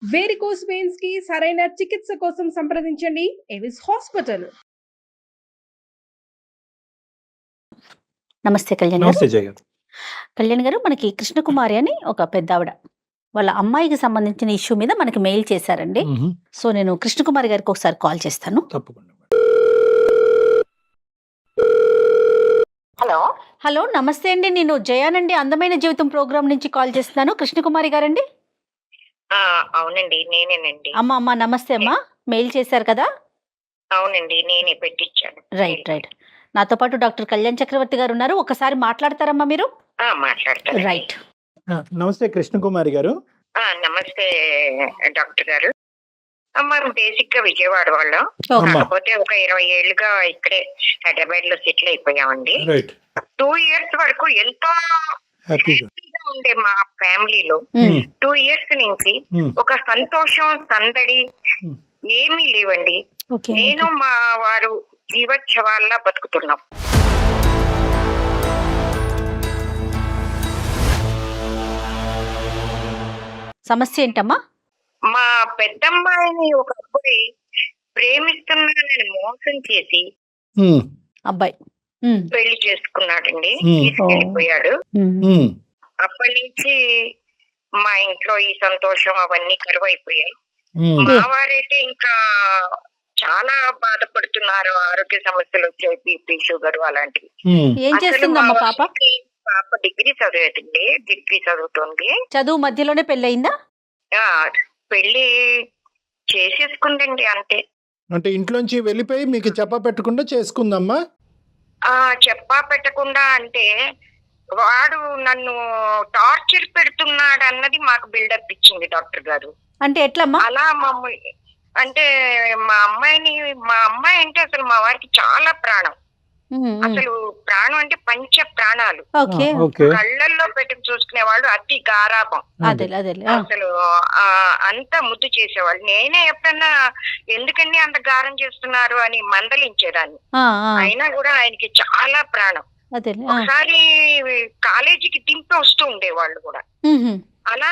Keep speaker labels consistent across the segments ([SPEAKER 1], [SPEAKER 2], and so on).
[SPEAKER 1] Varicose veins కి సరైన చికిత్స కోసం సంప్రదించండి ఎవిస్ హాస్పిటల్.
[SPEAKER 2] నమస్తే కళ్యాణ్ గారు.
[SPEAKER 3] నమస్తే జయ గారు.
[SPEAKER 2] కళ్యాణ్ గారు, మనకి కృష్ణకుమారి అని ఒక పెద్ద ఆవిడ వాళ్ళ అమ్మాయికి సంబంధించిన ఇష్యూ మీద మనకి మెయిల్ చేశారండి. సో నేను కృష్ణకుమారి గారికి ఒకసారి కాల్ చేస్తాను.
[SPEAKER 3] తప్పకుండా.
[SPEAKER 4] హలో
[SPEAKER 2] హలో, నమస్తే అండి. నేను జయానండి, అందమైన జీవితం ప్రోగ్రామ్ నుంచి కాల్ చేస్తున్నాను. కృష్ణకుమారి గారండి?
[SPEAKER 4] అవునండి, నేనేనండి.
[SPEAKER 2] అమ్మ నమస్తే అమ్మా. మెయిల్ చేశారు కదా?
[SPEAKER 4] అవునండి, నేనే పెట్టించాను.
[SPEAKER 2] రైట్. నాతో పాటు డాక్టర్ కళ్యాణ్ చక్రవర్తి గారు ఉన్నారు. ఒకసారి మాట్లాడతారమ్మా మీరు?
[SPEAKER 4] మాట్లాడతాను.
[SPEAKER 2] రైట్.
[SPEAKER 3] నమస్తే కృష్ణకుమారి గారు.
[SPEAKER 4] నమస్తే డాక్టర్ గారు. మనం బేసిక్ గా విజయవాడ వాళ్ళం,
[SPEAKER 2] ఓకే.
[SPEAKER 4] కాకపోతే ఒక 20 ఏళ్ళుగా ఇక్కడే హైదరాబాద్ లో సెటిల్ అయిపోయామండి.
[SPEAKER 3] రైట్.
[SPEAKER 4] 2 years వరకు ఎంతో
[SPEAKER 3] హ్యాపీగా
[SPEAKER 4] హ్యాపీగా ఉండే మా ఫ్యామిలీలో 2 years నుంచి ఒక సంతోషం సందడి ఏమీ లేవండి.
[SPEAKER 2] ఓకే.
[SPEAKER 4] నేను మా వారు జీవోత్సవాల్లా బతుకుతున్నాం.
[SPEAKER 2] సమస్య ఏంటమ్మా?
[SPEAKER 4] మా పెద్దమ్మాయిని ఒక అబ్బాయి ప్రేమిస్తున్నానని మోసం చేసి
[SPEAKER 2] అబ్బాయి
[SPEAKER 4] పెళ్లి చేసుకున్నాడండి, తీసుకెళ్లిపోయాడు. అప్పటి నుంచి మా ఇంట్లో ఈ సంతోషం అవన్నీ కరువైపోయాయి. మా వారైతే ఇంకా చాలా బాధపడుతున్నారు. ఆరోగ్య సమస్యలు వచ్చాయి, బీపీ, షుగర్ అలాంటివి.
[SPEAKER 2] ఏం చేస్తుందమ్మా పాప?
[SPEAKER 4] పాప డిగ్రీ చదివేదండి, డిగ్రీ చదువుతుంది.
[SPEAKER 2] చదువు మధ్యలోనే పెళ్ళయిందా?
[SPEAKER 4] పెళ్లి చేసేసుకుందండి అంతే.
[SPEAKER 3] అంటే ఇంట్లోంచి వెళ్ళిపోయి మీకు చెప్ప పెట్టకుండా చేసుకుందమ్మా?
[SPEAKER 4] చెప్పా పెట్టకుండా అంటే వాడు నన్ను టార్చర్ పెడుతున్నాడు అన్నది మాకు బిల్డప్ ఇచ్చింది డాక్టర్ గారు.
[SPEAKER 2] అంటే ఎట్లమ్మా?
[SPEAKER 4] అలా మమ్మల్ని అంటే మా అమ్మాయి అంటే అసలు మా వారికి చాలా ప్రాణం. అసలు ప్రాణం అంటే పంచ ప్రాణాలు. కళ్ళల్లో పెట్టుకు చూసుకునేవాళ్ళు, అతి గారాబం. అసలు అంత ముద్దు చేసేవాళ్ళు. నేనే ఎప్పుడన్నా ఎందుకండి అంత గారం చేస్తున్నారు అని మందలించేదాన్ని. అయినా కూడా ఆయనకి చాలా ప్రాణం. ఒకసారి కాలేజీకి దింపి వస్తూ ఉండేవాళ్ళు కూడా. అలా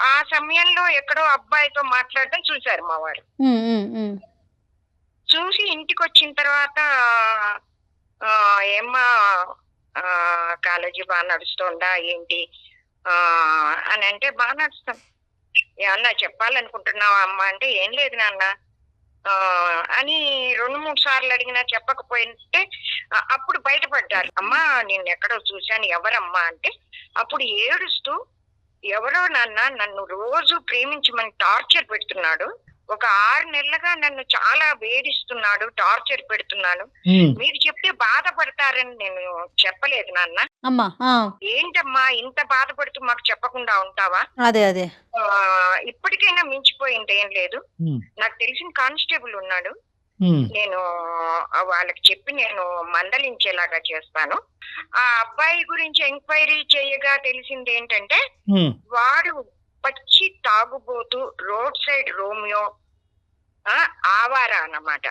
[SPEAKER 4] ఆ సమయంలో ఎక్కడో అబ్బాయితో మాట్లాడడం చూశారు మా వారు. చూసి ఇంటికి వచ్చిన తర్వాత ఏమ్మా కాలేజీ బాగా నడుస్తోందా ఏంటి అని అంటే, బాగా నడుస్తాం. ఏమన్నా చెప్పాలనుకుంటున్నావా అమ్మ అంటే, ఏం లేదు నాన్న అని 2-3 సార్లు అడిగినా చెప్పకపోయింటే అప్పుడు బయటపడ్డారు. అమ్మా నిన్ను ఎక్కడో చూశాను, ఎవరమ్మా అంటే అప్పుడు ఏడుస్తూ, ఎవరో నాన్న నన్ను రోజు ప్రేమించమని టార్చర్ పెడుతున్నాడు, ఒక 6 నెలలుగా నన్ను చాలా వేధిస్తున్నాడు, టార్చర్ పెడుతున్నాను, మీరు చెప్తే బాధపడతారని నేను చెప్పలేదు నాన్న. ఏంటమ్మా ఇంత బాధపడుతూ మాకు చెప్పకుండా ఉంటావా?
[SPEAKER 2] అదే
[SPEAKER 4] ఇప్పటికైనా మించిపోయింది ఏం లేదు. నాకు తెలిసిన కానిస్టేబుల్ ఉన్నాడు, నేను వాళ్ళకి చెప్పి నేను మందలించేలాగా చేస్తాను. ఆ అబ్బాయి గురించి ఎంక్వైరీ చేయగా తెలిసింది ఏంటంటే, వాడు పచ్చి తాగుబోతూ, రోడ్ సైడ్ రోమియో, ఆవారా అన్నమాట.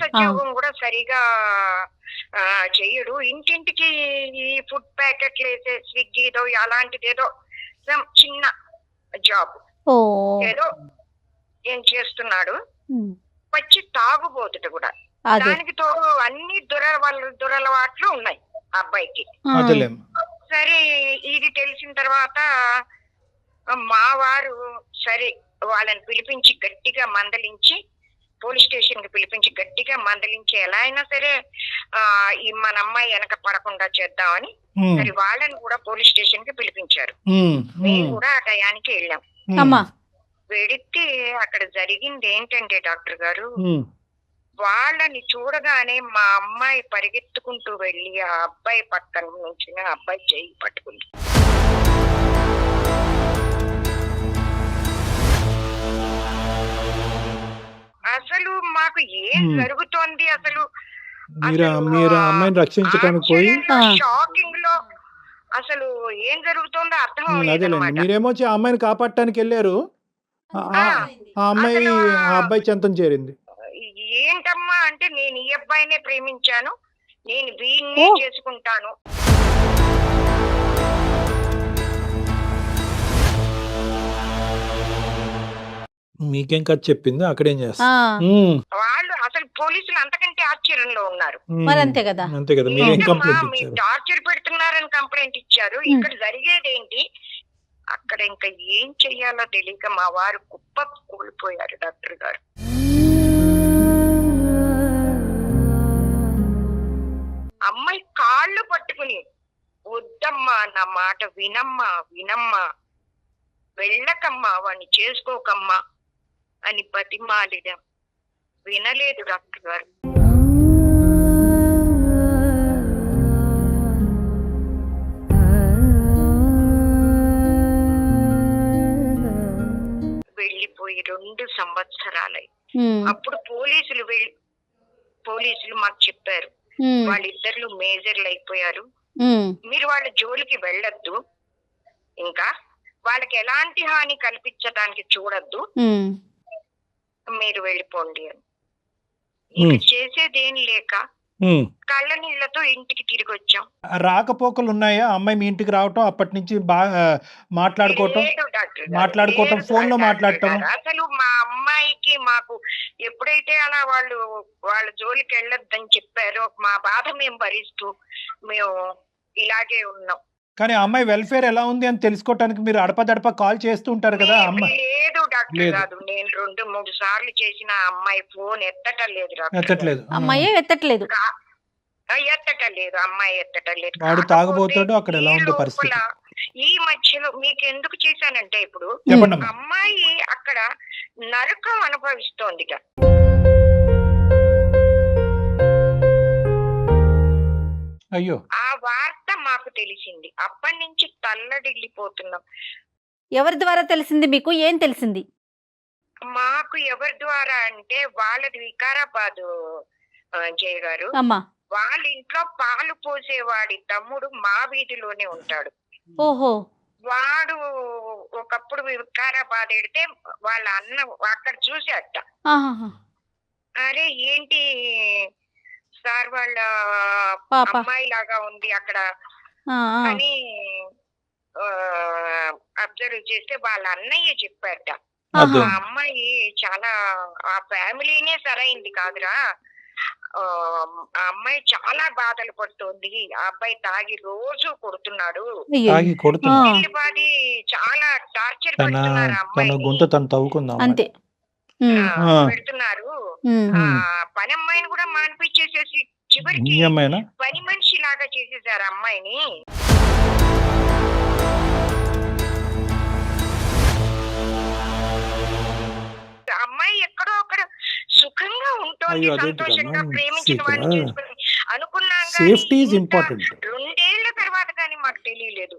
[SPEAKER 4] సద్యోగం కూడా సరిగా చెయ్యడు. ఇంటింటికి ఈ ఫుడ్ ప్యాకెట్లు వేసే స్విగ్గీదో అలాంటిదేదో చిన్న జాబ్ ఏదో ఏం చేస్తున్నాడు. పచ్చి తాగుబోతుడు కూడా. దానికి తోడు అన్ని దురలవాట్లు ఉన్నాయి అబ్బాయికి. సరే ఇది తెలిసిన తర్వాత మా వారు సరే వాళ్ళని పిలిపించి గట్టిగా మందలించి, పోలీస్ స్టేషన్ కి పిలిపించి గట్టిగా మందలించి ఎలా అయినా సరే ఈ మన అమ్మాయి వెనక పడకుండా చేద్దామని సరే వాళ్ళని కూడా పోలీస్ స్టేషన్ కి పిలిపించారు. మేము కూడా ఆ టయానికి వెళ్ళాం. వెడితే అక్కడ జరిగింది ఏంటంటే డాక్టర్ గారు, వాళ్ళని చూడగానే మా అమ్మాయి పరిగెత్తుకుంటూ వెళ్ళి ఆ అబ్బాయి పక్కన నుంచి అబ్బాయి చెయ్యి పట్టుకుంది. అసలు మాకు ఏం జరుగుతోంది, అసలు
[SPEAKER 3] అమ్మాయిని రక్షించడానికి పోయి
[SPEAKER 4] షాకింగ్ లో అసలు ఏం జరుగుతుందో అర్థం అవ్వలేదు.
[SPEAKER 3] మీరేమో ఆ అమ్మాయిని కాపాడటానికి వెళ్ళారు, ఆ అమ్మాయి ఆ అబ్బాయి చెంతం చేరింది.
[SPEAKER 4] ఏంటమ్మా అంటే, నేను ఈ అబ్బాయినే ప్రేమించాను, నేను వీడినే చేసుకుంటాను.
[SPEAKER 3] మీకేం కథ చెప్పింది అక్కడేం
[SPEAKER 2] ఆ,
[SPEAKER 3] చేస్తా
[SPEAKER 4] వాళ్ళు అసలు పోలీసులు అంతకంటే ఆశ్చర్యంలో ఉన్నారు.
[SPEAKER 2] మరి అంతే కదా.
[SPEAKER 3] అంతే కదా, మీరేం
[SPEAKER 4] ఏంటమ్మా
[SPEAKER 3] కంప్లైంట్
[SPEAKER 4] మీరు
[SPEAKER 3] ఇచ్చారు?
[SPEAKER 4] టార్చర్ పెడుతున్నారని కంప్లైంట్ ఇచ్చారు. ఇక్కడ జరిగేది ఏంటి? అక్కడ ఇంకా ఏం చెయ్యాలో తెలియక మా వారు కుప్ప కూలిపోయారు డాక్టర్ గారు. అమ్మాయి కాళ్ళు పట్టుకుని వద్దమ్మా, నా మాట వినమ్మా వినమ్మా, వెళ్ళకమ్మా, వాడిని చేసుకోకమ్మా అని బతిమాలిడం. వినలేదు డాక్టర్ గారు. వెళ్ళిపోయి 2 సంవత్సరాలై
[SPEAKER 2] ఉమ్,
[SPEAKER 4] అప్పుడు పోలీసులు మాకు చెప్పారు,
[SPEAKER 2] ఉమ్,
[SPEAKER 4] వాళ్ళిద్దరు మేజర్లు అయిపోయారు,
[SPEAKER 2] ఉమ్,
[SPEAKER 4] మీరు వాళ్ళ జోలికి వెళ్ళొద్దు, ఇంకా వాళ్ళకి ఎలాంటి హాని కల్పించడానికి చూడొద్దు,
[SPEAKER 2] ఉమ్.
[SPEAKER 4] మీరు వెళ్ళిపోండి అని. ఇంకా చేసేదేం లేక కళ్ళ నీళ్లతో ఇంటికి తిరిగి వచ్చాం.
[SPEAKER 3] రాకపోకలు ఉన్నాయా అమ్మాయి మీ ఇంటికి రావటం, అప్పటి నుంచి బాగా మాట్లాడుకోవటం,
[SPEAKER 4] లేదు డాక్టర్ గారు,
[SPEAKER 3] మాట్లాడుకోవటం,
[SPEAKER 4] లేదు
[SPEAKER 3] ఫోన్ లో
[SPEAKER 4] డాక్టర్
[SPEAKER 3] మాట్లాడటం?
[SPEAKER 4] గారు. అసలు మా అమ్మాయికి మాకు ఎప్పుడైతే అలా వాళ్ళ జోలికి వెళ్ళొద్దని చెప్పారో మా బాధ మేము భరిస్తూ మేము ఇలాగే ఉన్నాం.
[SPEAKER 3] కానీ ఆ అమ్మాయి వెల్ఫేర్ ఎలా ఉంది అని తెలుసుకోవటానికి మీరు అడపదడప కాల్ చేస్తూ ఉంటారు కదా అమ్మాయి?
[SPEAKER 4] లేదు డాక్టర్
[SPEAKER 3] లేదు.
[SPEAKER 4] గారు, నేను 2-3 సార్లు చేసిన అమ్మాయి ఫోన్ ఎత్తటం లేదు డాక్టర్ గారు.
[SPEAKER 3] ఎత్తట్లేదు.
[SPEAKER 2] అమ్మాయే ఎత్తట్లేదు.
[SPEAKER 4] ఎత్తటం లేదు, అమ్మాయి ఎత్తటం లేదు.
[SPEAKER 3] వాడు తాగుబోతాడు, అక్కడ ఎలా
[SPEAKER 4] ఈ
[SPEAKER 3] ఉందో
[SPEAKER 4] లోపల
[SPEAKER 3] పరిస్థితి?
[SPEAKER 4] ఈ మధ్యలో మీకు ఎందుకు చేశానంటే ఇప్పుడు
[SPEAKER 3] చెప్పండి అమ్మా.
[SPEAKER 4] అమ్మాయి అక్కడ నరకం అనుభవిస్తోంది.
[SPEAKER 3] అయ్యో,
[SPEAKER 4] ఆ వార్త మాకు తెలిసింది. అప్పటి నుంచి తల్లడిల్లిపోతున్నాం.
[SPEAKER 2] ఎవరి ద్వారా తెలిసింది మీకు? ఏం తెలిసింది?
[SPEAKER 4] మాకు ఎవరి ద్వారా అంటే వాళ్ళది వికారాబాదు జయ గారు.
[SPEAKER 2] అమ్మా.
[SPEAKER 4] వాళ్ళ ఇంట్లో పాలు పోసేవాడి తమ్ముడు మా వీధిలోనే ఉంటాడు.
[SPEAKER 2] ఓహో.
[SPEAKER 4] వాడు ఒకప్పుడు వికారాబాద్ ఎడితే వాళ్ళ అన్న అక్కడ చూసాట.
[SPEAKER 2] ఆహాహా.
[SPEAKER 4] అరే ఏంటి సార్ వాళ్ళ
[SPEAKER 2] పాప.
[SPEAKER 4] అమ్మాయి లాగా ఉంది అక్కడ
[SPEAKER 2] ఆ, ఆ.
[SPEAKER 4] అని అబ్జర్వ్ చేస్తే వాళ్ళ అన్నయ్య చెప్పాట,
[SPEAKER 3] అదే.
[SPEAKER 4] ఆ అమ్మాయి చాలా ఆ ఫ్యామిలీనే సరైంది కాదురా, ఆ అమ్మాయి చాలా బాధలు పడుతోంది, ఆ అబ్బాయి తాగి రోజు కొడుతున్నాడు,
[SPEAKER 2] అయ్యో.
[SPEAKER 3] తాగి కొడుతున్నా,
[SPEAKER 4] బాది చాలా టార్చర్
[SPEAKER 3] తన
[SPEAKER 4] పెడుతున్నారు ఆ
[SPEAKER 3] తన
[SPEAKER 4] అమ్మాయిని.
[SPEAKER 3] గొంతు తను తవ్వుకుందాం.
[SPEAKER 2] అంతే. ఉమ్,
[SPEAKER 4] పెడుతున్నారు.
[SPEAKER 2] ఉమ్.
[SPEAKER 4] ఆ పని అమ్మాయిని కూడా మానిపించేసేసి చివరికి
[SPEAKER 3] మీ అమ్మాయినా?
[SPEAKER 4] పని మనిషి లాగా చేసేసారు అమ్మాయిని. అమ్మాయి ఎక్కడో అక్కడ సుఖంగా ఉంటుంది,
[SPEAKER 3] అయ్యో, అదేంటి
[SPEAKER 4] సంతోషంగా
[SPEAKER 3] కన్నా?
[SPEAKER 4] ప్రేమించిన వాడిని
[SPEAKER 3] సీత.
[SPEAKER 4] చేసుకుని అనుకున్నాం.
[SPEAKER 3] Safety is important.
[SPEAKER 4] 2 ఏళ్ల తర్వాత కానీ మాకు తెలియలేదు.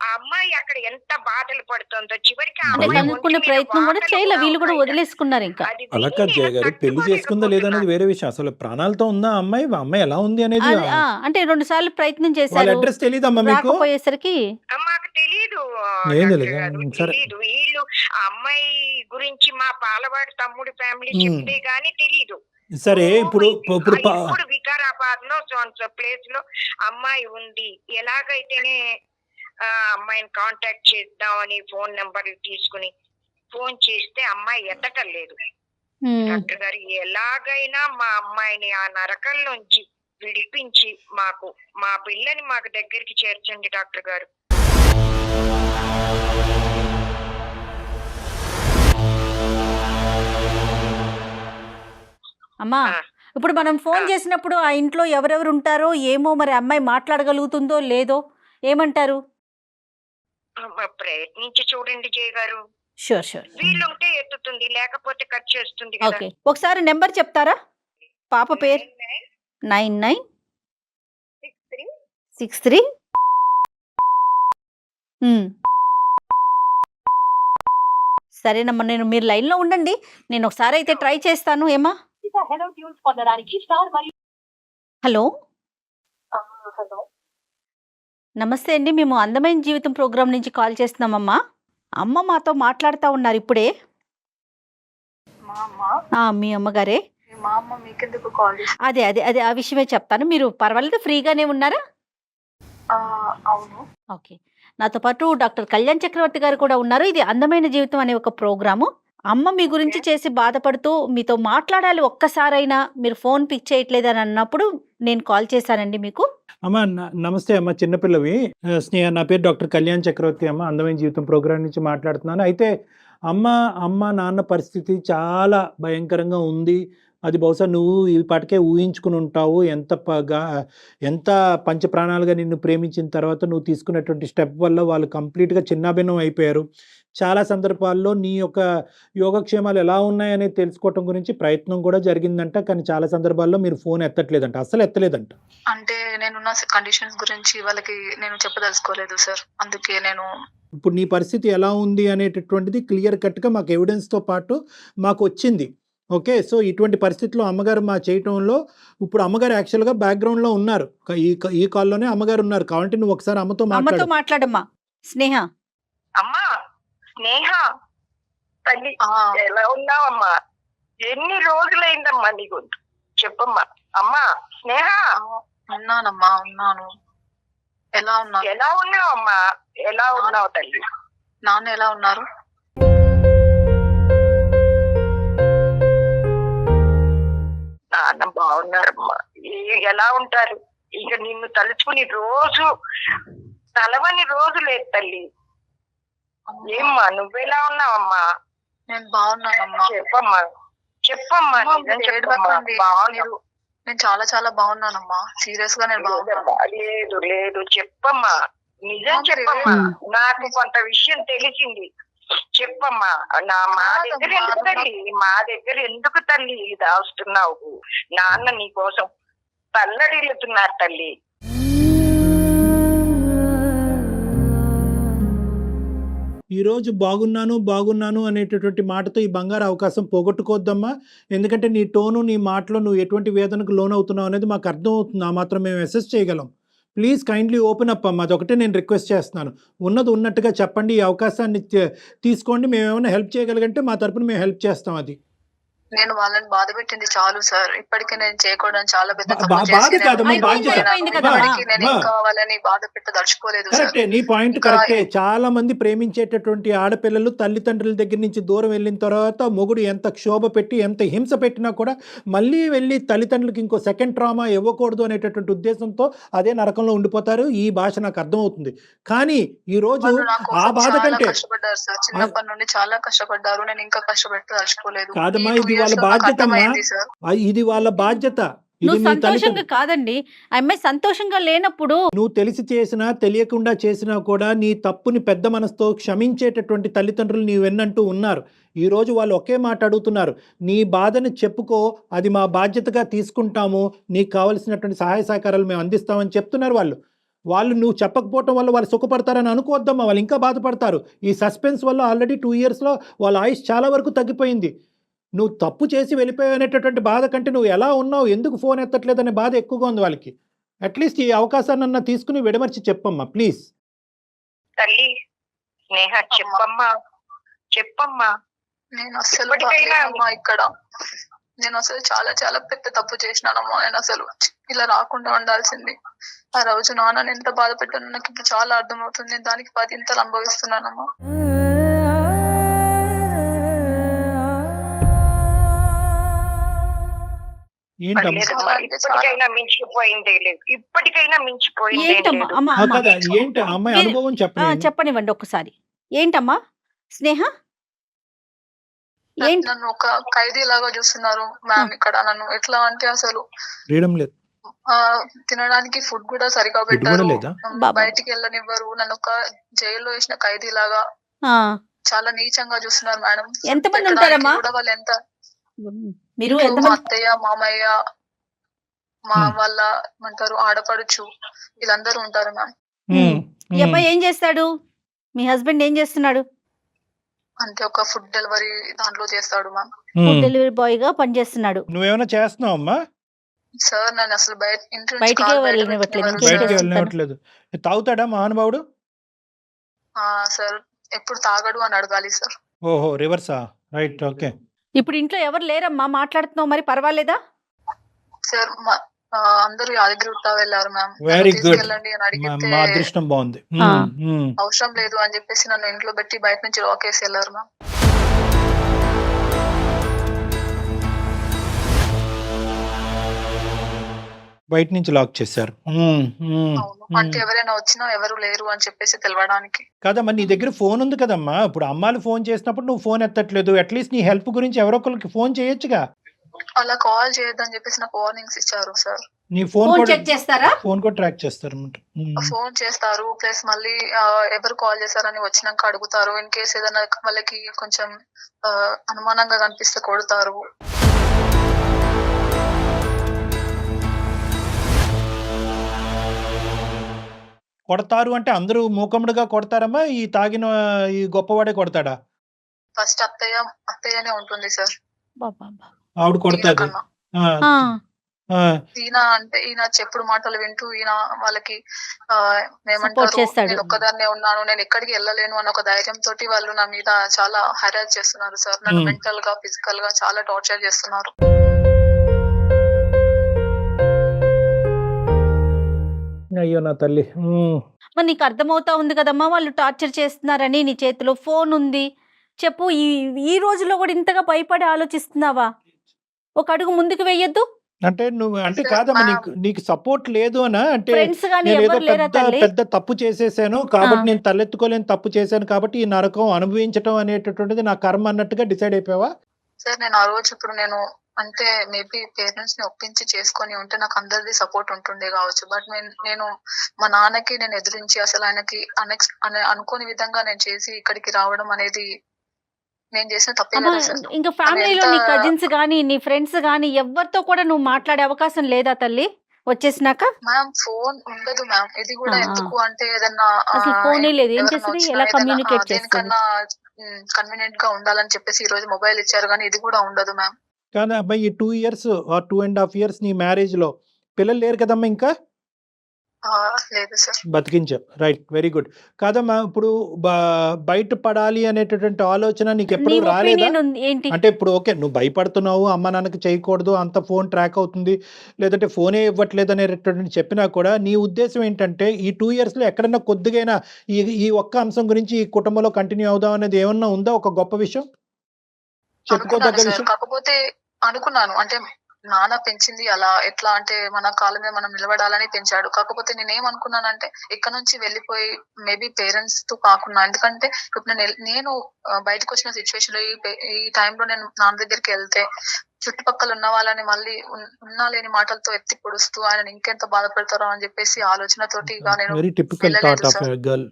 [SPEAKER 4] ఆ అమ్మాయి అక్కడ ఎంత బాధలు పడుతుందో చివరికి ఆ
[SPEAKER 2] అంటే
[SPEAKER 3] అమ్మాయి
[SPEAKER 2] కనుక్కునే ప్రయత్నం కూడా చేయలే, వీళ్ళు కూడా వదిలేసుకున్నారు ఇంకా.
[SPEAKER 4] అది
[SPEAKER 3] అలా కాదు జయ గారు, పెళ్లి చేసుకుందా లేదా అనేది వేరే విషయం. అసలు ప్రాణాలతో ఉందా అమ్మాయి, అమ్మాయి ఎలా ఉంది అనేది
[SPEAKER 2] అది, అంటే 2 సార్లు ప్రయత్నం
[SPEAKER 3] వాళ్ళ
[SPEAKER 2] చేశారు,
[SPEAKER 3] అడ్రస్ తెలియదమ్మా మీకు?
[SPEAKER 2] రాకపోయేసరికి
[SPEAKER 4] మాకు తెలీదు
[SPEAKER 3] ఏం
[SPEAKER 4] డాక్టర్
[SPEAKER 3] తెలీదా?
[SPEAKER 4] గారు,
[SPEAKER 3] సరే.
[SPEAKER 4] తెలీదు. వీళ్ళు ఆ అమ్మాయి గురించి మా పాలవాడి తమ్ముడు ఫ్యామిలీ
[SPEAKER 3] మ్.
[SPEAKER 4] చెప్తే గానీ తెలీదు.
[SPEAKER 3] సరే, ఇప్పుడు
[SPEAKER 4] ఇప్పుడు వికారాబాద్ లో ప్లేస్ లో అమ్మాయి ఉంది, ఎలాగైతేనే ఆ అమ్మాయిని కాంటాక్ట్ చేద్దామని ఫోన్ నెంబర్ తీసుకుని ఫోన్ చేస్తే అమ్మాయి ఎత్తటం లేదు.
[SPEAKER 2] ఉమ్,
[SPEAKER 4] డాక్టర్ గారు ఎలాగైనా మా అమ్మాయిని ఆ నరకం నుంచి విడిపించి మాకు మా పిల్లని మాకు దగ్గరికి చేర్చండి డాక్టర్ గారు.
[SPEAKER 2] అమ్మా, ఇప్పుడు మనం ఫోన్ చేసినప్పుడు ఆ ఇంట్లో ఎవరెవరు ఉంటారో ఏమో, మరి అమ్మాయి మాట్లాడగలుగుతుందో లేదో ఏమంటారు?
[SPEAKER 4] ప్రయత్నించి చూడండి జయ గారు.
[SPEAKER 2] Sure sure.
[SPEAKER 4] వీళ్ళుంటే ఎత్తుతుంది, లేకపోతే కట్ చేస్తుంది కదా.
[SPEAKER 2] ఓకే, ఒకసారి నెంబర్ చెప్తారా? పాప పేరు 9963. సరేనమ్మా, మీరు లైన్లో ఉండండి, నేను ఒకసారి అయితే ట్రై చేస్తాను. ఏమా? హలో. నమస్తే అండి, మేము అందమైన జీవితం ప్రోగ్రాం నుంచి కాల్ చేస్తున్నామమ్మా. అమ్మ మాతో మాట్లాడుతూ ఉన్నారు ఇప్పుడే. మీ అమ్మగారే.
[SPEAKER 5] మీకెందుకు కాల్ చేసి?
[SPEAKER 2] అదే ఆ విషయమే చెప్తాను. మీరు పర్వాలేదు, ఫ్రీగానే ఉన్నారా?
[SPEAKER 5] అవును.
[SPEAKER 2] ఓకే. నాతో పాటు డాక్టర్ కళ్యాణ్ చక్రవర్తి గారు కూడా ఉన్నారు. ఇది అందమైన జీవితం అనే ఒక ప్రోగ్రాము. అమ్మ మీ గురించి చేసి బాధపడుతూ మీతో మాట్లాడాలి ఒక్కసారైనా, మీరు ఫోన్ పిక్ చేయట్లేదని అన్నప్పుడు నేను కాల్ చేశానండి మీకు.
[SPEAKER 3] అమ్మ నమస్తే అమ్మ, చిన్నపిల్లవి. స్నేహ, నా పేరు డాక్టర్ కళ్యాణ్ చక్రవర్తి అమ్మ, అందమైన జీవితం ప్రోగ్రాం నుంచి మాట్లాడుతున్నాను. అయితే అమ్మ నాన్న పరిస్థితి చాలా భయంకరంగా ఉంది. అది బహుశా నువ్వు ఈ పాటికే ఊహించుకుని ఉంటావు. ఎంత పంచప్రాణాలుగా నిన్ను ప్రేమించిన తర్వాత నువ్వు తీసుకున్నటువంటి స్టెప్ వల్ల వాళ్ళు కంప్లీట్గా చిన్నాభిన్నం అయిపోయారు. చాలా సందర్భాల్లో నీ యొక్క యోగక్షేమాలు ఎలా ఉన్నాయనేది తెలుసుకోవటం గురించి ప్రయత్నం కూడా జరిగిందంట. కానీ చాలా సందర్భాల్లో మీరు ఫోన్ ఎత్తట్లేదంట, అస్సలు ఎత్తలేదంట.
[SPEAKER 5] అంటే నేనున్న కండిషన్స్ గురించి వాళ్ళకి నేను చెప్పదలుచుకోలేదు సార్. అందుకే నేను
[SPEAKER 3] ఇప్పుడు నీ పరిస్థితి ఎలా ఉంది అనేటటువంటిది క్లియర్ కట్గా మాకు ఎవిడెన్స్తో పాటు మాకు వచ్చింది. ఓకే, సో ఇటువంటి పరిస్థితుల్లో అమ్మగారు మా చేయటంలో ఇప్పుడు అమ్మగారు యాక్చువల్గా బ్యాక్గ్రౌండ్లో ఉన్నారు. ఈ కాల్లోనే అమ్మగారు ఉన్నారు. కావాలంటే నువ్వు ఒకసారి అమ్మతో
[SPEAKER 2] మాట్లాడమ్మా. స్నేహ,
[SPEAKER 4] అమ్మా స్నేహ తల్లి, ఎలా ఉన్నావమ్మా? ఎన్ని రోజులైందమ్మా నీకు? చెప్పమ్మా. అమ్మా స్నేహ.
[SPEAKER 5] ఉన్నానమ్మా, ఉన్నాను. ఎలా ఉన్నావు?
[SPEAKER 4] ఎలా ఉన్నావమ్మా? ఎలా ఉన్నావు తల్లి?
[SPEAKER 5] నాన్న ఎలా ఉన్నారు?
[SPEAKER 4] నాన్న బాగున్నారమ్మా. ఎలా ఉంటారు? ఇక నిన్ను తలుచుకుని రోజు తలవని రోజు లేదు తల్లి. ఏమ్మా నువ్వెలా ఉన్నావమ్మా?
[SPEAKER 5] నేను బాగున్నానమ్మా.
[SPEAKER 4] చెప్పమ్మా చెప్పమ్మా. బాగున్నావు?
[SPEAKER 5] నేను చాలా చాలా బాగున్నానమ్మా. సీరియస్ గా నేను బాగున్నాను.
[SPEAKER 4] లేదు లేదు చెప్పమ్మా, నిజం చెప్పమ్మా. నాకు కొంత విషయం తెలిసింది, చెప్పమ్మా. మా దగ్గర ఎందుకు తల్లి, మా దగ్గర ఎందుకు తల్లి దాస్తున్నావు? నాన్న నీ కోసం తల్లడిల్లుతున్నారు తల్లి.
[SPEAKER 3] ఈరోజు బాగున్నాను అనేటటువంటి మాటతో ఈ బంగారు అవకాశం పోగొట్టుకోవద్దమ్మా. ఎందుకంటే నీ టోను, నీ మాటలో నువ్వు ఎటువంటి వేదనకు లోన్ అవుతున్నావు అనేది మాకు అర్థం అవుతుంది. ఆ మాత్రం మేము అసెస్ చేయగలం. ప్లీజ్ కైండ్లీ ఓపెన్ అప్ అమ్మా, అదొకటే నేను రిక్వెస్ట్ చేస్తున్నాను. ఉన్నది ఉన్నట్టుగా చెప్పండి, ఈ అవకాశాన్ని తీసుకోండి. మేము ఏమైనా హెల్ప్ చేయగలిగంటే మా తరపున మేము హెల్ప్ చేస్తాం. అది
[SPEAKER 5] నేను వాళ్ళని బాధ పెట్టింది చాలు సార్. ఇప్పటికే నేను చేయకూడదు చాలా పెద్ద తప్పు
[SPEAKER 3] బాధ
[SPEAKER 5] చేసి
[SPEAKER 3] కాదమ్మా, బాధ్యత.
[SPEAKER 5] నేను ఇంకా వాళ్ళని బాధ పెట్టదలుచుకోలేదు సార్.
[SPEAKER 3] కరెక్టే, నీ పాయింట్ కరెక్టే. చాలా మంది ప్రేమించేటటువంటి ఆడపిల్లలు తల్లిదండ్రుల దగ్గర నుంచి దూరం వెళ్ళిన తర్వాత మొగుడు ఎంత క్షోభ పెట్టి ఎంత హింస పెట్టినా కూడా మళ్ళీ వెళ్ళి తల్లిదండ్రులకి ఇంకో సెకండ్ ట్రామా ఇవ్వకూడదు అనేటటువంటి ఉద్దేశంతో అదే నరకంలో ఉండిపోతారు. ఈ భాష నాకు అర్థమవుతుంది. కానీ ఈ రోజు ఆ బాధ కంటే
[SPEAKER 5] కష్టపడ్డారు సార్. చిన్నప్పటి నుండి చాలా కష్టపడ్డారు. నేను ఇంకా కష్టపెట్టదలుచుకోలేదు.
[SPEAKER 3] కాదమ్మా, ఇది వాళ్ళ బాధ్యత. ఇది వాళ్ళ బాధ్యత.
[SPEAKER 2] నువ్వు సంతోషంగా కాదండి, అమ్మాయి సంతోషంగా లేనప్పుడు
[SPEAKER 3] నువ్వు తెలిసి చేసినా తెలియకుండా చేసినా కూడా నీ తప్పుని పెద్ద మనసుతో క్షమించేటటువంటి తల్లిదండ్రులు నీ వెన్నంటూ ఉన్నారు. ఈరోజు వాళ్ళు ఒకే మాట అడుగుతున్నారు, నీ బాధని చెప్పుకో, అది మా బాధ్యతగా తీసుకుంటాము, నీకు కావలసినటువంటి సహాయ సహకారాలు మేము అందిస్తామని చెప్తున్నారు. వాళ్ళు నువ్వు చెప్పకపోవటం వల్ల వాళ్ళు సుఖపడతారని అనుకోవద్దమ్మా, వాళ్ళు ఇంకా బాధపడతారు. ఈ సస్పెన్స్ వల్ల ఆల్రెడీ 2 yearsలో వాళ్ళ ఆయుష్ చాలా వరకు తగ్గిపోయింది. నువ్వు తప్పు చేసి వెళ్ళిపోయావు అనేటటువంటి బాధ కంటే నువ్వు ఎలా ఉన్నావు, ఎందుకు ఫోన్ ఎత్తట్లేదనే బాధ ఎక్కువగా ఉంది వాళ్ళకి. అట్లీస్ట్ ఈ అవకాశాన్ని తీసుకుని విడమర్చి చెప్పమ్మా ప్లీజ్.
[SPEAKER 4] తల్లి స్నేహ చెప్పమ్మా, చెప్పమ్మా.
[SPEAKER 5] నేను అస్సలు బాగలేనమ్మా ఇక్కడ. నేను అసలు చాలా చాలా పెద్ద తప్పు చేసినానమ్మా. నేను అసలు ఇలా రాకుండా ఉండాల్సింది. ఆ రోజు నాన్న ఎంత బాధ పెట్టానో నాకు ఇప్పుడు చాలా అర్థమవుతుంది. నేను దానికి 10 ఇంతలు అనుభవిస్తున్నానమ్మా.
[SPEAKER 4] ఇప్పటికైనా మించిపోయిందే లేదు, ఇప్పటికైనా మించిపోయింది.
[SPEAKER 3] ఏంటి అమ్మాయి అనుభవం
[SPEAKER 2] చెప్పనివ్వండి ఒక్కసారి. ఏంటమ్మా స్నేహ?
[SPEAKER 5] నన్ను ఒక ఖైదీ లాగా చూస్తున్నారు మ్యామ్ ఇక్కడ. నన్ను ఎట్లా అంటే అసలు
[SPEAKER 3] లేదు,
[SPEAKER 5] తినడానికి ఫుడ్ కూడా సరిగా పెట్టారు, బయటికి వెళ్ళనివ్వరు. నన్ను ఒక జైల్లో వేసిన ఖైదీ లాగా చాలా నీచంగా చూస్తున్నారు మేడం.
[SPEAKER 2] ఎంతమంది ఉంటారమ్మా?
[SPEAKER 5] వాళ్ళు ఎంత
[SPEAKER 2] మీరు
[SPEAKER 5] అత్తయ్య, మామయ్య, మా వాళ్ళ ఏమంటారు ఆడపడుచు, వీళ్ళందరూ ఉంటారు మ్యామ్.
[SPEAKER 2] ఈ అబ్బాయి ఏం చేస్తాడు? మీ హస్బెండ్ ఏం చేస్తున్నాడు?
[SPEAKER 5] అంటే ఒక ఫుడ్ డెలివరీ దాంట్లో చేస్తాడు మ్యామ్.
[SPEAKER 2] ఫుడ్ డెలివరీ బాయ్ గా పనిచేస్తున్నాడు.
[SPEAKER 3] నువ్వేమైనా చేస్తున్నావు అమ్మా?
[SPEAKER 5] సార్ నన్ను అసలు
[SPEAKER 2] బయటికే
[SPEAKER 3] వెళ్ళనివ్వట్లేదు. తాగుతాడా మహానుభావుడు?
[SPEAKER 5] సార్ ఎప్పుడు తాగడు అని అడగాలి సార్.
[SPEAKER 3] ఓహో, రివర్సా? Right, okay.
[SPEAKER 2] ఇప్పుడు ఇంట్లో ఎవరు లేరమ్మా, మాట్లాడుతున్నావు మరి పర్వాలేదా?
[SPEAKER 5] సార్ అందరూ యాదగిరిగుట్ట వెళ్ళారు మ్యామ్.
[SPEAKER 3] Very good.
[SPEAKER 5] తీసుకెళ్ళండి అని అడిగితే
[SPEAKER 3] మా అదృష్టం బాగుంది.
[SPEAKER 5] అవసరం లేదు అని చెప్పేసి నన్ను ఇంట్లో పెట్టి బయట నుంచి లాక్ వేసి వెళ్ళారు మ్యామ్.
[SPEAKER 3] బయట నుంచి లాక్ చేశారు.
[SPEAKER 5] అవును. అంటే ఎవరైనా వచ్చినా ఎవరు లేరు అని చెప్పేసి తెలవడానికి.
[SPEAKER 3] కదమ్మా, నీ దగ్గర ఫోన్ ఉంది కదమ్మా. ఇప్పుడు అమ్మాలు ఫోన్ చేసినప్పుడు నువ్వు ఫోన్ ఎత్తట్లేదు. అట్లీస్ట్ నీ హెల్ప్ గురించి ఎవరో ఒకరికి ఫోన్ చేయొచ్చుగా.
[SPEAKER 5] అలా కాల్ చేయొద్దని చెప్పేసి నాకు వార్నింగ్స్ ఇచ్చారు సార్.
[SPEAKER 3] నీ ఫోన్
[SPEAKER 2] ఫోన్
[SPEAKER 3] కూడా
[SPEAKER 2] చెక్ చేస్తారా?
[SPEAKER 3] ఫోన్ కూడా ట్రాక్ చేస్తారు అన్నమాట.
[SPEAKER 5] ఫోన్ చేస్తారు, ప్లస్ మళ్ళీ ఎవరు కాల్ చేశారని వచ్చినాక అడుగుతారు. ఇన్ కేస్ ఏదైనా వాళ్ళకి కొంచెం అనుమానంగా కనిపిస్తే కొడతారు.
[SPEAKER 3] కొడతారు అంటే అందరూ మూకముడుగా కొడతారమ్మా? ఈ తాగిన ఈ గొప్పవాడే కొడతాడా?
[SPEAKER 5] ఫస్ట్ అత్తయ్యనే ఉంటుంది సార్.
[SPEAKER 2] బాబా.
[SPEAKER 3] ఆవిడ కొడతాది.
[SPEAKER 5] కన్నా. ఈయన చెప్పుడు మాటలు వింటూ ఈయన వాళ్ళకి
[SPEAKER 2] Support చేస్తాడు.
[SPEAKER 5] నేను ఒక్కదాన్నే ఉన్నాను, నేను ఎక్కడికి వెళ్ళలేను అన్న ఒక ధైర్యం తోటి వాళ్ళు నా మీద చాలా హెరాస్ చేస్తున్నారు సార్. నన్ను మెంటల్ గా ఫిజికల్ గా చాలా టార్చర్ చేస్తున్నారు.
[SPEAKER 3] అయ్యో నా తల్లి.
[SPEAKER 2] మరి నీకు అర్థమవుతా ఉంది కదమ్మా వాళ్ళు టార్చర్ చేస్తున్నారని. నీ చేతిలో ఫోన్ ఉంది. చెప్పు, ఈ రోజులో కూడా ఇంతగా భయపడి ఆలోచిస్తున్నావా? ఒక అడుగు ముందుకు వెయ్యొద్దు.
[SPEAKER 3] అంటే నువ్వు అంటే కాదమ్మా, నీకు సపోర్ట్ లేదు అనా? అంటే
[SPEAKER 2] ఫ్రెండ్స్ గానీ
[SPEAKER 3] నేను ఏదో
[SPEAKER 2] ఎవరు లేరా తల్లి?
[SPEAKER 3] పెద్ద తప్పు చేసేసాను కాబట్టి నేను తలెత్తుకోలేని తప్పు చేశాను కాబట్టి ఈ నరకం అనుభవించడం అనేటటువంటిది నా కర్మ అన్నట్టుగా డిసైడ్ అయిపోయావా?
[SPEAKER 5] సార్ నేను ఆ రోజు ఇప్పుడు నేను అంటే మేబీ పేరెంట్స్ ని ఒప్పించి చేసుకొని ఉంటే నాకు అందరిది సపోర్ట్ ఉంటుండే కావచ్చు. బట్ నేను మా నాన్నకి నేను ఎదిరించి అసలు ఆయనకి అనుకోని విధంగా నేను చేసి ఇక్కడికి రావడం అనేది నేను చేసిన తప్పే
[SPEAKER 2] అమ్మా,
[SPEAKER 5] కదా సార్.
[SPEAKER 2] ఇంకా ఫ్యామిలీలో నీ కజిన్స్ గానీ నీ ఫ్రెండ్స్ గానీ ఎవరితో కూడా నువ్వు మాట్లాడే అవకాశం లేదా తల్లి వచ్చేసినాక?
[SPEAKER 5] మ్యామ్ ఫోన్ ఉండదు మ్యామ్. ఇది కూడా ఎందుకు అంటే ఏదన్నా
[SPEAKER 2] అసలు ఫోనే లేదు. ఏం
[SPEAKER 5] ఎవరైనా
[SPEAKER 2] చేస్తుంది?
[SPEAKER 5] వచ్చినా
[SPEAKER 2] ఎలా
[SPEAKER 5] ఏదైనా,
[SPEAKER 2] కమ్యూనికేట్ చేస్తుంది?
[SPEAKER 5] దేనికన్నా కన్వీనియంట్ గా ఉండాలని చెప్పేసి ఈ రోజు మొబైల్ ఇచ్చారు, కానీ ఇది కూడా ఉండదు మ్యామ్.
[SPEAKER 3] కానీ అబ్బాయి ఈ 2 years ఆర్ 2.5 years నీ మ్యారేజ్ లో పిల్లలు లేరు కదమ్మా ఇంకా?
[SPEAKER 5] లేదు సార్.
[SPEAKER 3] బతికించావు. Right, very good. కాదమ్మా, ఇప్పుడు బయట పడాలి అనేటటువంటి ఆలోచన నీకు ఎప్పుడు
[SPEAKER 2] నీ
[SPEAKER 3] రాలేదా?
[SPEAKER 2] ఒపీనియన్ ఏంటి?
[SPEAKER 3] అంటే ఇప్పుడు ఓకే నువ్వు భయపడుతున్నావు, అమ్మ నాన్నకి చేయకూడదు, అంత ఫోన్ ట్రాక్ అవుతుంది, లేదంటే ఫోనే ఇవ్వట్లేదు అనేటటువంటి చెప్పినా కూడా నీ ఉద్దేశం ఏంటంటే ఈ 2 years లో ఎక్కడన్నా కొద్దిగైనా ఈ ఒక్క అంశం గురించి ఈ కుటుంబంలో కంటిన్యూ అవుదాం అనేది ఏమన్నా ఉందా? ఒక గొప్ప విషయం చెప్పుకోదగ్గ
[SPEAKER 5] అనుకున్నాను సార్.
[SPEAKER 3] విషయం?
[SPEAKER 5] కాకపోతే అనుకున్నాను అంటే నాన్న పెంచింది అలా ఎట్లా అంటే మన కాళ్ళ మీద మనం నిలబడాలని పెంచాడు. కాకపోతే నేనేమనుకున్నానంటే ఇక్కడ నుంచి వెళ్ళిపోయి మేబీ పేరెంట్స్ తో కాకుండా, ఎందుకంటే ఇప్పుడు నేను బయటకు వచ్చిన సిచ్యువేషన్ లో ఈ టైంలో నేను నాన్న దగ్గరికి వెళ్తే చుట్టుపక్కల ఉన్న వాళ్ళని మళ్ళీ ఉన్నా లేని మాటలతో ఎత్తి పొడుస్తూ ఆయన ఇంకెంత బాధపడతారో అని చెప్పేసి ఆలోచనతోటి ఇక నేను
[SPEAKER 3] very typical thought of a girl.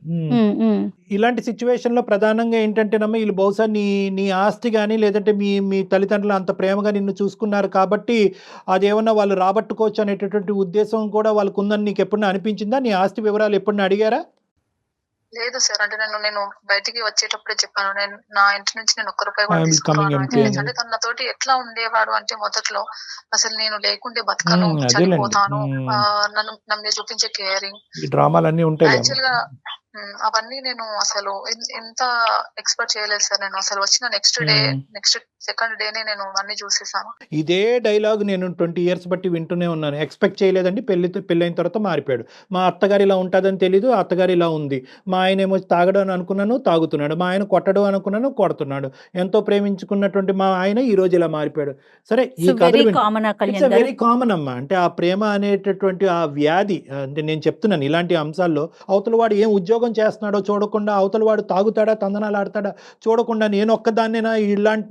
[SPEAKER 3] ఇలాంటి సిచ్యువేషన్ లో ప్రధానంగా ఏంటంటేనమ్మా వీళ్ళు బహుశా నీ ఆస్తి కానీ లేదంటే మీ తల్లిదండ్రులు అంత ప్రేమగా నిన్ను చూసుకున్నారు కాబట్టి అదేమన్నా వాళ్ళు రాబట్టుకోవచ్చు అనేటటువంటి ఉద్దేశం కూడా వాళ్ళకు ఉందని నీకు ఎప్పుడన్నా అనిపించిందా? నీ ఆస్తి వివరాలు ఎప్పుడన్నా అడిగారా?
[SPEAKER 5] లేదు సార్. అంటే నేను బయటికి వచ్చేటప్పుడే చెప్పాను, నేను నా ఇంటి నుంచి నేను 1 రూపాయి కూడా
[SPEAKER 3] I am
[SPEAKER 5] తీసుకున్నాను
[SPEAKER 3] coming
[SPEAKER 5] అని
[SPEAKER 3] empty
[SPEAKER 5] చెప్పేసి. అంటే తన నాతోటి ఎట్లా ఉండేవాడు అంటే మొదట్లో అసలు నేను లేకుంటే బతకను, చనిపోతాను, నన్ను మీద చూపించే కేరింగ్,
[SPEAKER 3] ఈ డ్రామాలన్నీ ఉంటాయి.
[SPEAKER 5] యాక్చువల్ గా అవన్నీ నేను అసలు ఎంత ఎక్స్పెక్ట్ చేయలేదు సార్. నేను అసలు వచ్చిన నెక్స్ట్ సెకండ్ డేనే నేను అన్ని చూసేసాను.
[SPEAKER 3] ఇదే డైలాగ్ నేను 20 years బట్టి వింటూనే ఉన్నాను. ఎక్స్పెక్ట్ చేయలేదండి, పెళ్ళైన తర్వాత మారిపోయాడు. మా అత్తగారు ఇలా ఉంటుందని తెలీదు, అత్తగారు ఇలా ఉంది. మా ఆయన ఏమో తాగడం అని అనుకున్నాను, తాగుతున్నాడు. మా ఆయన కొట్టడం అనుకున్నాను, కొడుతున్నాడు. ఎంతో ప్రేమించుకున్నటువంటి మా ఆయన ఈ రోజు ఇలా మారిపోయాడు. సరే, ఈ కథ వెరీ కామన్ అమ్మా. అంటే ఆ ప్రేమ అనేటటువంటి ఆ వ్యాధి, అంటే నేను చెప్తున్నాను ఇలాంటి అంశాల్లో అవతల వాడు ఏం ఉద్యోగం చేస్తున్నాడో చూడకుండా, అవతల వాడు తాగుతాడా తందనాలు ఆడతాడా చూడకుండా, నేను ఒక్కదాన్నేనా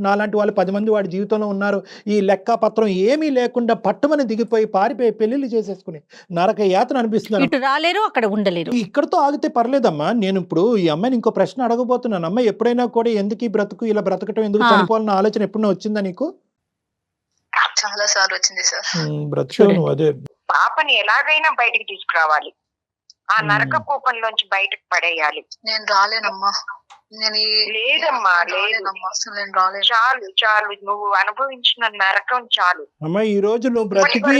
[SPEAKER 3] నాలాంటి వాళ్ళు 10 మంది వాడి జీవితంలో ఉన్నారు, ఈ లెక్క పత్రం ఏమీ లేకుండా పట్టుమని దిగిపోయి పారిపోయి పెళ్లిళ్ళు చేసేసుకుని నరక యాతన అనిపిస్తుంది.
[SPEAKER 2] ఇటు రాలేరు, అక్కడ ఉండలేరు.
[SPEAKER 3] ఇక్కడతో ఆగితే పర్లేదమ్మా. నేను ఇప్పుడు ఈ అమ్మాయిని ఇంకో ప్రశ్న అడగబోతున్నాను. అమ్మాయి ఎప్పుడైనా కూడా ఎందుకు ఈ బ్రతుకు ఇలా బ్రతకటం, ఎందుకు చనిపోవాలన్న ఆలోచన ఎప్పుడైనా వచ్చిందా నీకు?
[SPEAKER 5] చాలా సార్లు వచ్చింది సార్.
[SPEAKER 3] బ్రతుకు అదే
[SPEAKER 4] పాపని ఎలాగైనా బయటికి తీసుకురావాలి, ఆ నరక కూపంలోంచి బయటకు పడేయాలి.
[SPEAKER 5] నేను రాలేనమ్మా.
[SPEAKER 4] లేదమ్మా,
[SPEAKER 5] రాలేనమ్మా, అసలు నేను రాలేను.
[SPEAKER 4] చాలు నువ్వు అనుభవించిన నరకం చాలు.
[SPEAKER 3] అమ్మా, ఈ రోజు నువ్వు బ్రతికి,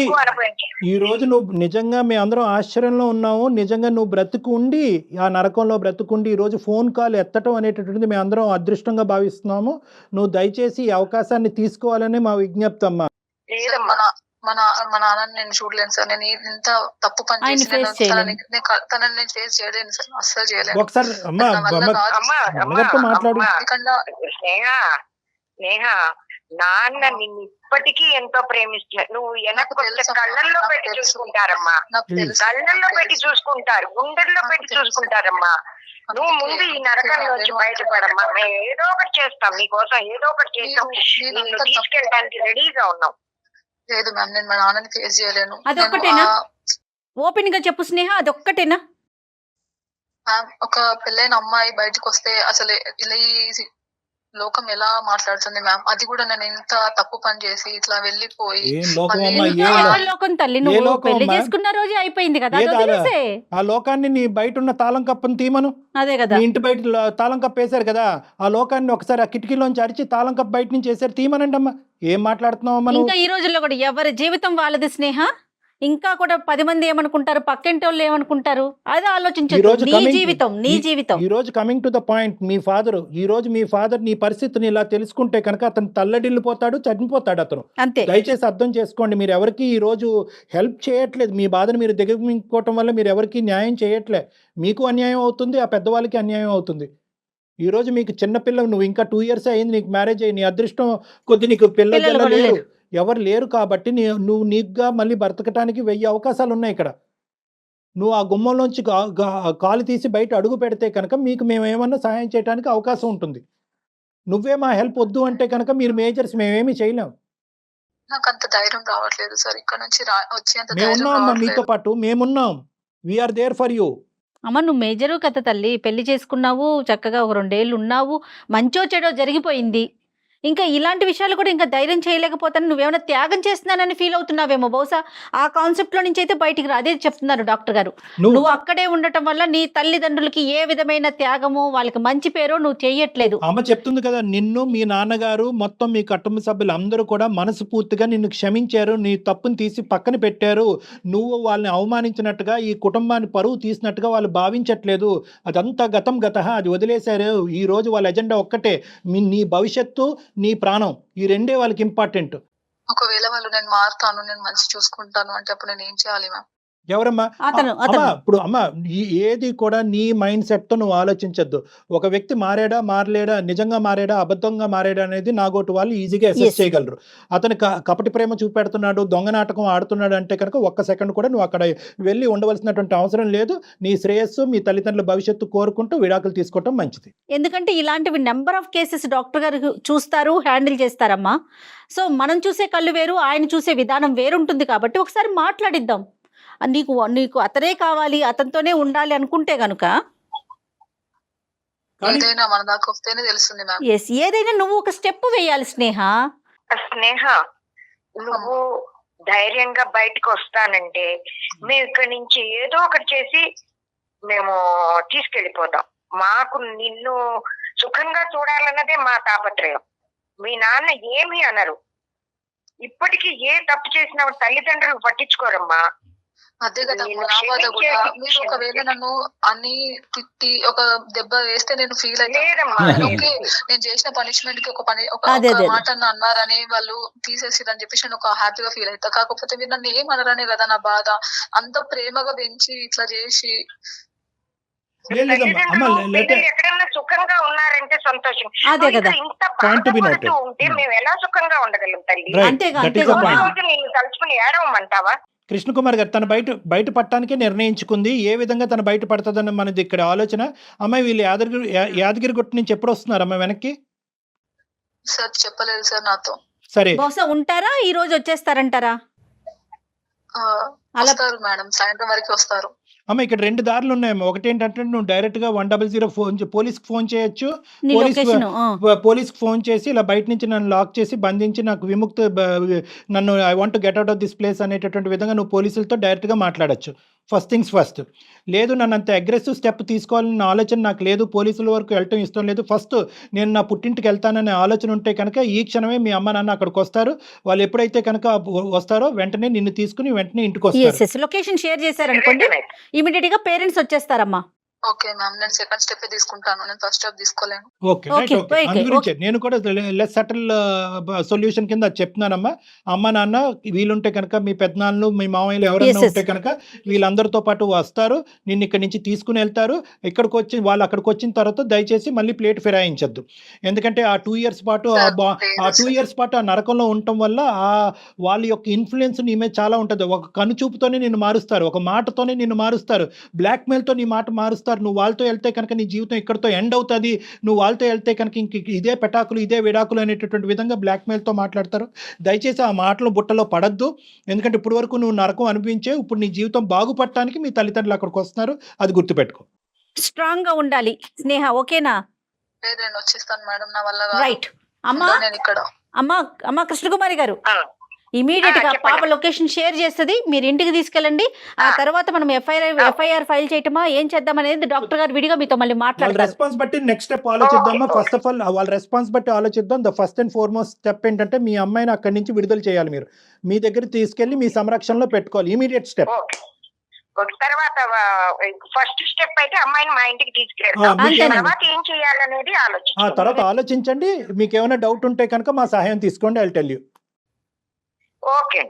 [SPEAKER 3] ఈ రోజు నువ్వు నిజంగా మేము అందరం ఆశ్చర్యంలో ఉన్నాము. నిజంగా నువ్వు బ్రతుకుండి, ఆ నరకంలో బ్రతుకుండి ఈ రోజు ఫోన్ కాల్ ఎత్తటం అనేటటువంటిది మేము అందరం అదృష్టంగా భావిస్తున్నాము. నువ్వు దయచేసి ఈ అవకాశాన్ని తీసుకోవాలని మా విజ్ఞప్తి అమ్మా.
[SPEAKER 5] లేదమ్మా, మా నాన్నని నేను చూడలేను సార్. నేను ఇంత తప్పు పని
[SPEAKER 2] ఆయన్ని
[SPEAKER 5] చేసి నేను
[SPEAKER 2] face చేయలేను.
[SPEAKER 5] తనని నేను ఫేస్ చేయలేను సార్, అస్సలు చేయలేను.
[SPEAKER 3] ఒకసారి అమ్మా
[SPEAKER 5] నా వల్ల
[SPEAKER 3] అమ్మ,
[SPEAKER 5] కాదు.
[SPEAKER 4] అమ్మా
[SPEAKER 3] అమ్మగారితో మాట్లాడు.
[SPEAKER 5] ఎందుకంటే
[SPEAKER 4] స్నేహ నాన్న నిన్ను ఇప్పటికీ ఎంతో ప్రేమిస్తున్నారు. నువ్వు వెనక్కి
[SPEAKER 5] తెలుసు.
[SPEAKER 4] కళ్ళల్లో
[SPEAKER 5] నాకు
[SPEAKER 4] పెట్టి
[SPEAKER 5] తెలుసు.
[SPEAKER 4] చూసుకుంటారమ్మా,
[SPEAKER 5] నాకు
[SPEAKER 3] Please.
[SPEAKER 5] తెలుసు.
[SPEAKER 4] కళ్ళల్లో పెట్టి చూసుకుంటారు, గుండెల్లో
[SPEAKER 5] నాకు
[SPEAKER 4] పెట్టి
[SPEAKER 5] తెలుసు.
[SPEAKER 4] చూసుకుంటారమ్మా. నువ్వు
[SPEAKER 5] అందుకే
[SPEAKER 4] ముందు ఈ నరకం నుంచి బయటపడమ్మా. మేము ఏదో ఒకటి చేస్తాం నీకోసం, ఏదో ఒకటి చేస్తాం.
[SPEAKER 5] నేను
[SPEAKER 4] నిన్ను
[SPEAKER 5] అంత
[SPEAKER 4] తీసుకెళ్ళడానికి రెడీగా ఉన్నాం.
[SPEAKER 5] లేదు మ్యామ్, నేను మా నాన్నని ఫేస్ చేయలేను.
[SPEAKER 2] అదొక్కటేనా? ఓపెన్ గా చెప్పు స్నేహ, అదొక్కటేనా?
[SPEAKER 5] మ్యామ్, ఒక పెళ్ళైన అమ్మాయి బయటకు వస్తే అసలు ఇలా ఈ లోకం ఎలా మాట్లాడుతుంది మ్యామ్? అది కూడా నేను ఇంత తప్పు పని చేసి ఇట్లా వెళ్ళిపోయి
[SPEAKER 3] ఏం లోకం
[SPEAKER 5] మళ్ళీ
[SPEAKER 3] అమ్మా,
[SPEAKER 5] ఇంకా
[SPEAKER 3] ఏం
[SPEAKER 2] ఎవరి లోకం తల్లి, నువ్వు
[SPEAKER 3] లోకం
[SPEAKER 2] పెళ్లి
[SPEAKER 3] అమ్మా?
[SPEAKER 2] చేసుకున్న రోజే అయిపోయింది కదా,
[SPEAKER 3] ఏ
[SPEAKER 2] అది
[SPEAKER 3] తాళం?
[SPEAKER 2] వదిలేసే.
[SPEAKER 3] ఆ లోకాన్ని నీ బయట ఉన్న తాళం కప్పని తీమను.
[SPEAKER 2] అదే కదా.
[SPEAKER 3] మీ ఇంటి బయట తాళం కప్పు వేశారు కదా, ఆ లోకాన్ని ఒకసారి ఆ కిటికీలోంచి అరిచి తాళం కప్పు బయట నుంచి వేసారు, తీమనండి అమ్మా. ఏం మాట్లాడుతున్నావు అమ్మా నువ్వు?
[SPEAKER 2] ఇంకా ఈ రోజుల్లో కూడా ఎవరి జీవితం వాళ్ళది స్నేహ. ఇంకా కూడా 10 మంది ఏమనుకుంటారు, పక్కింటి వాళ్ళు ఏమనుకుంటారు, అది
[SPEAKER 3] ఈ
[SPEAKER 2] ఆలోచించదు.
[SPEAKER 3] రోజు
[SPEAKER 2] నీ
[SPEAKER 3] coming-
[SPEAKER 2] జీవితం నీ జీవితం.
[SPEAKER 3] ఈ రోజు కమింగ్ టు ద పాయింట్, ఈ రోజు మీ ఫాదర్ నీ పరిస్థితిని ఇలా తెలుసుకుంటే కనుక అతను తల్లడిల్లిపోతాడు, చనిపోతాడు అతను.
[SPEAKER 2] అంతే.
[SPEAKER 3] దయచేసి అర్థం చేసుకోండి. మీరు ఎవరికి ఈ రోజు హెల్ప్ చేయట్లేదు. మీ బాధను మీరు దిగమించుకోవటం వల్ల మీరు ఎవరికి న్యాయం చేయట్లే. మీకు అన్యాయం అవుతుంది, ఆ పెద్దవాళ్ళకి అన్యాయం అవుతుంది. ఈ రోజు మీకు చిన్నపిల్ల, నువ్వు ఇంకా 2 years అయింది నీకు మ్యారేజ్ అయ్యి, నీ అదృష్టం కొద్ది నీకు
[SPEAKER 2] పిల్లలు
[SPEAKER 3] పిల్లలు
[SPEAKER 2] కూడా
[SPEAKER 3] లేరు,
[SPEAKER 2] లేరు.
[SPEAKER 3] ఎవరు లేరు కాబట్టి నువ్వు నీకుగా మళ్ళీ బ్రతకటానికి 1000 అవకాశాలు ఉన్నాయి ఇక్కడ. నువ్వు ఆ గుమ్మంలోంచి కాలు తీసి బయట అడుగు పెడితే కనుక మీకు మేము ఏమన్నా సహాయం చేయడానికి అవకాశం ఉంటుంది. నువ్వే మా హెల్ప్ వద్దు అంటే కనుక మీరు మేజర్స్ మేమేమీ చేయలేం.
[SPEAKER 5] నాకు అంత ధైర్యం రావట్లేదు సార్, ఇక్కడ నుంచి వచ్చేంత ధైర్యం
[SPEAKER 3] మేమున్నాం అమ్మా, మీతో
[SPEAKER 5] రావట్లేదు.
[SPEAKER 3] పాటు మేమున్నాం. We are there for you.
[SPEAKER 2] అమ్మ, నువ్వు మేజరు కదా తల్లి, పెళ్లి చేసుకున్నావు, చక్కగా ఒక 2 ఏళ్ళు ఉన్నావు, మంచో చెడో జరిగిపోయింది. ఇంకా ఇలాంటి విషయాలు కూడా ఇంకా ధైర్యం చేయలేకపోతాను, నువ్వేమైనా త్యాగం చేస్తున్నానని ఫీల్ అవుతున్నావేమో బహుశా. ఆ కాన్సెప్ట్లో నుంచి అయితే బయటికి రా. అదే చెప్తున్నారు డాక్టర్ గారు. నువ్వు అక్కడే ఉండటం వల్ల నీ తల్లిదండ్రులకి ఏ విధమైన త్యాగమో, వాళ్ళకి మంచి పేరో నువ్వు చెయ్యట్లేదు.
[SPEAKER 3] అమ్మ చెప్తుంది కదా, నిన్ను మీ నాన్నగారు మొత్తం మీ కుటుంబ సభ్యులు అందరూ కూడా మనస్ఫూర్తిగా నిన్ను క్షమించారు, నీ తప్పుని తీసి పక్కన పెట్టారు. నువ్వు వాళ్ళని అవమానించినట్టుగా, ఈ కుటుంబాన్ని పరువు తీసినట్టుగా వాళ్ళు భావించట్లేదు. అదంతా గతం గతః, అది వదిలేశారు. ఈ రోజు వాళ్ళ ఎజెండా ఒక్కటే, నీ భవిష్యత్తు, నీ ప్రాణం, ఈ రెండే వాళ్ళకి ఇంపార్టెంట్.
[SPEAKER 5] ఒకవేళ వాళ్ళు నేను మారుతాను, నేను మంచి చూసుకుంటాను అంటే అప్పుడు నేను ఏం చేయాలి మ్యామ్?
[SPEAKER 3] ఎవరమ్మా?
[SPEAKER 2] అతను
[SPEAKER 3] ఇప్పుడు ఏది కూడా నీ మైండ్ సెట్తో నువ్వు ఆలోచించద్దు. ఒక వ్యక్తి మారాడా మారలేడా, నిజంగా మారాడా అబద్ధంగా మారాడా అనేది నాగోటి వాళ్ళు ఈజీగా అసెస్ చేయగలరు. అతను కపటి ప్రేమ చూపెడుతున్నాడు, దొంగ నాటకం ఆడుతున్నాడు అంటే కనుక ఒక్క సెకండ్ కూడా నువ్వు అక్కడ వెళ్ళి ఉండవలసినటువంటి అవసరం లేదు. నీ శ్రేయస్సు, మీ తల్లిదండ్రుల భవిష్యత్తు కోరుకుంటూ విడాకులు తీసుకోవటం మంచిది.
[SPEAKER 2] ఎందుకంటే ఇలాంటివి నెంబర్ ఆఫ్ కేసెస్ డాక్టర్ గారు చూస్తారు, హ్యాండిల్ చేస్తారమ్మా. సో మనం చూసే కళ్ళు వేరు, ఆయన చూసే విధానం వేరుంటుంది. కాబట్టి ఒకసారి మాట్లాడిద్దాం. నీకు అతనే కావాలి, అతనితోనే ఉండాలి అనుకుంటే గనుక
[SPEAKER 5] ఏదైనా మన దాకా వస్తేనే తెలుస్తుంది మ్యామ్.
[SPEAKER 2] ఏదైనా నువ్వు ఒక స్టెప్ వేయాలి స్నేహ.
[SPEAKER 4] నువ్వు ధైర్యంగా బయటకు వస్తానంటే మేము ఇక్కడి నుంచి ఏదో ఒకటి చేసి మేము తీసుకెళ్ళిపోతాం. మాకు నిన్ను సుఖంగా చూడాలన్నదే మా తాపత్రయం. మీ నాన్న ఏమీ అనరు. ఇప్పటికీ ఏ తప్పు చేసినా తల్లిదండ్రులు పట్టించుకోరమ్మా.
[SPEAKER 5] అదే కదా నా బాధ కూడా. మీరు ఒకవేళ నన్ను అన్ని తిట్టి ఒక దెబ్బ వేస్తే నేను ఫీల్ అయితే ఓకే, నేను చేసిన పనిష్మెంట్ కి ఒక మాట అన్నారని వాళ్ళు తీసేసిరని చెప్పేసి నేను ఒక హ్యాపీగా ఫీల్ అవుతా. కాకపోతే మీరు నన్ను ఏం అనరనే కదా నా బాధ. అంత ప్రేమగా పెంచి ఇట్లా చేసి
[SPEAKER 4] ఎక్కడన్నా సుఖంగా ఉన్నారంటే సంతోషం. ఇంత బాధపడుతూ ఉంటే మేము ఎలా సుఖంగా ఉండగలం తల్లి? నిన్ను తలుచుకుని ఏడవమంటావా?
[SPEAKER 3] కృష్ణకుమార్ గారు తన బయట పట్టడానికే నిర్ణయించుకుంది. ఏ విధంగా తన బయట పడుతుందని మనది ఇక్కడ ఆలోచన. అమ్మాయి వీళ్ళు యాదగిరిగుట్ట నుంచి ఎప్పుడు వస్తున్నారు అమ్మాయి వెనక్కి?
[SPEAKER 5] సార్ చెప్పలేదు సార్ నాతో.
[SPEAKER 3] సరే,
[SPEAKER 2] బహుశా ఉంటారా, ఈ రోజు వచ్చేస్తారంటారా?
[SPEAKER 5] వస్తారు మేడం, సాయంత్రం వరకు వస్తారు.
[SPEAKER 3] అమ్మ ఇక్కడ 2 దారులు ఉన్నాయమ్మా. ఒకటి ఏంటంటే నువ్వు డైరెక్ట్ గా 100 పోలీస్కి ఫోన్ చేయొచ్చు. పోలీస్కి ఫోన్ చేసి ఇలా బయట నుంచి నన్ను లాక్ చేసి బంధించి నాకు నన్ను I want to get out of this place అనేటటువంటి విధంగా నువ్వు పోలీసులతో డైరెక్ట్గా మాట్లాడచ్చు. First things first. లేదు, నన్ను అంత అగ్రెసివ్ స్టెప్ తీసుకోవాలన్న ఆలోచన నాకు లేదు, పోలీసుల వరకు వెళ్ళటం ఇష్టం లేదు, ఫస్ట్ నేను నా పుట్టింటికి వెళ్తాననే ఆలోచన ఉంటే కనుక ఈ క్షణమే మీ అమ్మ నాన్న అక్కడికి వస్తారు. వాళ్ళు ఎప్పుడైతే కనుక వస్తారో వెంటనే నిన్ను తీసుకుని వెంటనే ఇంటికి వస్తారు.
[SPEAKER 2] లొకేషన్ షేర్ చేశారనుకోండి, ఇమీడియట్ గా పేరెంట్స్ వచ్చేస్తారమ్మా.
[SPEAKER 5] ఓకే మ్యామ్, నేను సెకండ్ స్టెప్ తీసుకుంటాను, నేను ఫస్ట్ స్టెప్ తీసుకోలేను.
[SPEAKER 3] Okay right. ఓకే అందు గురించే నేను కూడా లెస్ సటిల్ సొల్యూషన్ కింద చెప్తున్నానమ్మా. అమ్మ నాన్న వీలుంటే కనుక మీ పెద్దనాన్నలు మీ మామయ్యలు ఎవరైనా ఉంటే కనుక వీళ్ళందరితో పాటు వస్తారు, నిన్ను ఇక్కడి నుంచి తీసుకుని వెళ్తారు. ఇక్కడికి వచ్చి వాళ్ళు అక్కడికి వచ్చిన తర్వాత దయచేసి మళ్ళీ ప్లేట్ ఫిరాయించద్దు. ఎందుకంటే ఆ 2 years పాటు ఆ 2 years పాటు ఆ నరకంలో ఉండటం వల్ల ఆ వాళ్ళ యొక్క ఇన్ఫ్లుయెన్స్ నీ మీద చాలా ఉంటుంది. ఒక కనుచూపుతోనే నిన్ను మారుస్తారు, ఒక మాటతోనే నిన్ను మారుస్తారు, బ్లాక్మెయిల్తో నీ మాట మారుస్తారు. నువ్వు వాళ్ళతో వెళ్తే కనుక నీ జీవితం ఇక్కడితో ఎండ్ అవుతుంది, నువ్వు వాళ్ళతో వెళ్తే కనుక ఇంక ఇదే పెటాకులు ఇదే విడాకులు అనేటటువంటి విధంగా బ్లాక్మెయిల్తో మాట్లాడతారు. దయచేసి ఆ మాటలు బుట్టలో పడద్దు. ఎందుకంటే ఇప్పుడు వరకు నువ్వు నరకం అనిపించే, ఇప్పుడు నీ జీవితం బాగుపడటానికి మీ తల్లిదండ్రులు అక్కడికి వస్తున్నారు, అది గుర్తుపెట్టుకో.
[SPEAKER 2] స్ట్రాంగ్ గా ఉండాలి స్నేహ, ఓకేనా?
[SPEAKER 5] లేదు నేను వచ్చేస్తాను మేడం, నా వల్ల కాదు.
[SPEAKER 2] రైట్ అమ్మా.
[SPEAKER 5] నేను ఇక్కడ
[SPEAKER 2] అమ్మా కృష్ణకుమారి గారు
[SPEAKER 4] ఆ,
[SPEAKER 2] ఇమీడియట్ గా
[SPEAKER 4] చెప్పండి.
[SPEAKER 2] పాప లొకేషన్ షేర్ చేస్తుంది, మీరు ఇంటికి తీసుకెళ్ళండి. ఆ తర్వాత మనం ఎఫ్ఐఆర్ ఫైల్ చేయటమా ఏం చేద్దాం అనేది డాక్టర్ గారు విడిగా మీతో మళ్ళీ
[SPEAKER 3] వాళ్ళ
[SPEAKER 2] మాట్లాడతారు.
[SPEAKER 3] రెస్పాన్స్ బట్టి నెక్స్ట్ స్టెప్ ఆలోచిద్దామా. ఫస్ట్ ఆఫ్ ఆల్ వాళ్ళ రెస్పాన్స్ బట్టి ఆలోచిద్దాం. The first and foremost step ఏంటంటే మీ అమ్మాయిని అక్కడి నుంచి విడుదల చేయాలి. మీరు మీ దగ్గర తీసుకెళ్లి మీ సంరక్షణలో పెట్టుకోవాలి. Immediate step.
[SPEAKER 4] ఓకే. ఓకే. తర్వాత ఫస్ట్ స్టెప్ అయితే అమ్మాయిని మా ఇంటికి
[SPEAKER 3] ఆ,
[SPEAKER 4] తీసుకెళ్తాం.
[SPEAKER 2] అంతేనండి.
[SPEAKER 4] తర్వాత ఏం చేయాలనేది
[SPEAKER 3] ఆ
[SPEAKER 4] ఆలోచించాం.
[SPEAKER 3] తర్వాత ఆలోచించండి. మీకు ఏమైనా డౌట్ ఉంటే కనుక మా సహాయం తీసుకోండి. I will tell you.
[SPEAKER 4] Okay.